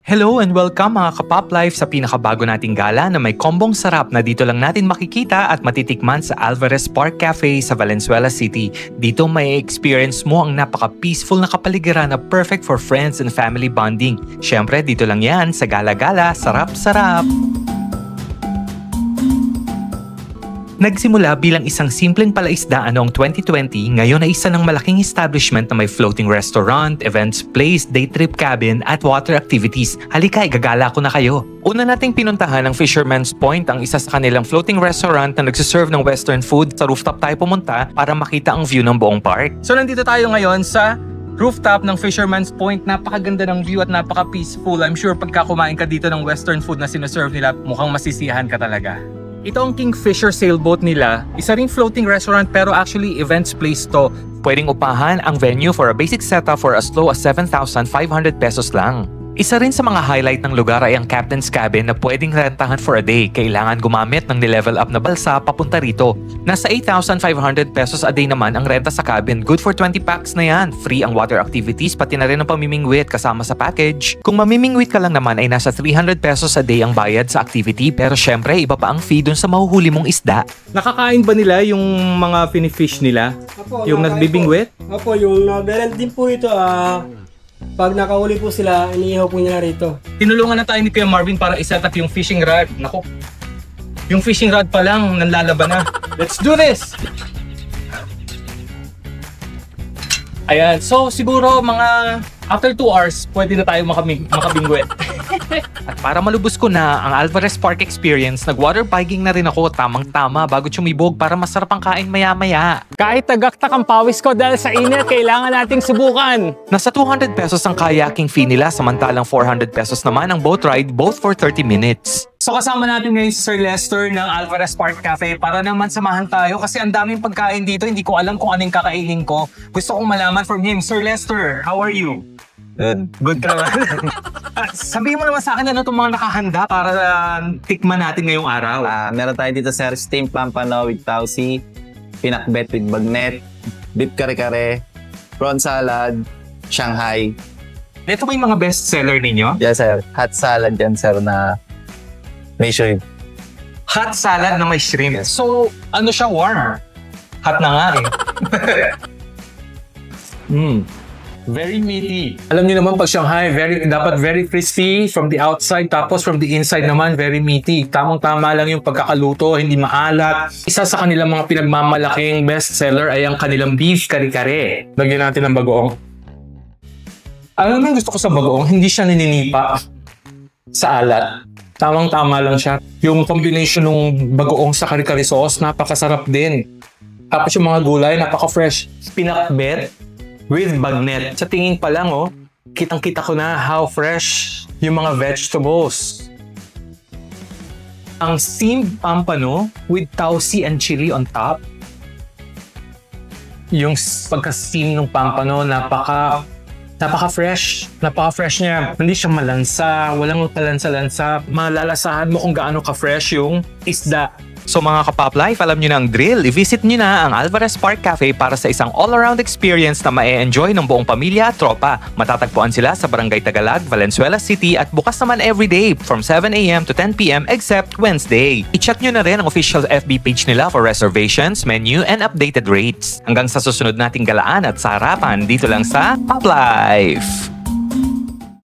Hello and welcome mga ka-Pop Life sa pinakabago nating gala na may kombong sarap na dito lang natin makikita at matitikman sa Alvarez Park Cafe sa Valenzuela City. Dito may experience mo ang napaka-peaceful na kapaligiran na perfect for friends and family bonding. Syempre dito lang yan sa Gala-Gala, sarap-sarap! Nagsimula bilang isang simpleng palaisdaan noong 2020, ngayon ay isa ng malaking establishment na may floating restaurant, events place, day trip cabin at water activities. Halika, igagala ko na kayo. Una nating pinuntahan ang Fisherman's Point, ang isa sa kanilang floating restaurant na nagsiserve ng western food. Sa rooftop tayo pumunta para makita ang view ng buong park. So nandito tayo ngayon sa rooftop ng Fisherman's Point. Napakaganda ng view at napaka-peaceful. I'm sure pagka kumain ka dito ng western food na sineserve nila, mukhang masisiyahan ka talaga. Ito ang Kingfisher sailboat nila. Isa ring floating restaurant pero actually events place to. Pwedeng upahan ang venue for a basic setup for as low as 7,500 pesos lang. Isa rin sa mga highlight ng lugar ay ang Captain's Cabin na pwedeng rentahan for a day. Kailangan gumamit ng nilevel up na balsa papunta rito. Nasa 8,500 pesos a day naman ang renta sa cabin. Good for 20 packs na yan. Free ang water activities pati na rin ang pamimingwit kasama sa package. Kung mamimingwit ka lang naman ay nasa 300 pesos a day ang bayad sa activity pero syempre iba pa ang fee dun sa mahuhuli mong isda. Nakakain ba nila yung mga finifish nila? Opo, yung nagbibingwit? Opo, yung naberent din po ito. Pag nakahuli po sila, iniihaw po nila rito. Tinulungan na tayo ni Kuya Marvin para iset up yung fishing rod. Naku, yung fishing rod pa lang, nanlalaban na. Let's do this! Ayan, so siguro mga after 2 hours, pwede na tayo makabingwit. At para malubos ko na ang Alvarez Park experience, nag-water biking na rin ako tamang-tama bago tsumibog para masarap ang kain maya-maya. Kahit tagaktak ang pawis ko dahil sa init, kailangan nating subukan. Nasa 200 pesos ang kayaking fee nila samantalang 400 pesos naman ang boat ride both for 30 minutes. So kasama natin ngayon si Sir Lester ng Alvarez Park Cafe para naman samahan tayo kasi ang daming pagkain dito, hindi ko alam kung anong kakainin ko. Gusto kong malaman from him. Sir Lester, how are you? Good ka naman. Sabihin mo naman sa akin ano itong mga nakahanda para tikman natin ngayong araw. Meron tayo dito sir, steamed pampano with tausi, pinakbet with bagnet, beef kare-kare, prawn salad, Shanghai. Ito ba yung mga best seller ninyo? Yes sir, hot salad yan sir na may shrimp. Hot salad na may shrimp. So, ano siya, warm? Hot na nga eh. Very meaty. Alam niyo naman pag Shanghai, dapat very crispy from the outside tapos from the inside naman very meaty. Tamang-tama lang yung pagkakaluto, hindi maalat. Isa sa kanilang mga pinagmamalaking best seller ay ang kanilang beef kare-kare. Lagyan natin ng bagoong. Alam mo gusto ko sa bagoong, hindi siya nininipa sa alat. Tamang-tama lang siya. Yung combination ng bagoong sa kare-kare sauce, napakasarap din. Tapos yung mga gulay, napaka-fresh. Pinakbet with bagnet. Sa tingin pa lang, oh, kitang-kita ko na how fresh yung mga vegetables. Ang steamed pampano with tausi and chili on top. Yung pagka-steam ng pampano, napaka-fresh. Napaka-fresh niya. Hindi siya malansa, walang kalansa-lansa. Malalasahan mo kung gaano ka-fresh yung isda. So mga ka-Pop Life, alam nyo na ang drill. I-visit nyo na ang Alvarez Park Cafe para sa isang all-around experience na ma-enjoy ng buong pamilya at tropa. Matatagpuan sila sa Barangay Tagalag, Valenzuela City at bukas naman everyday from 7 a.m. to 10 p.m. except Wednesday. I-check nyo na rin ang official FB page nila for reservations, menu, and updated rates. Hanggang sa susunod nating galaan at sarapan dito lang sa Pop Life!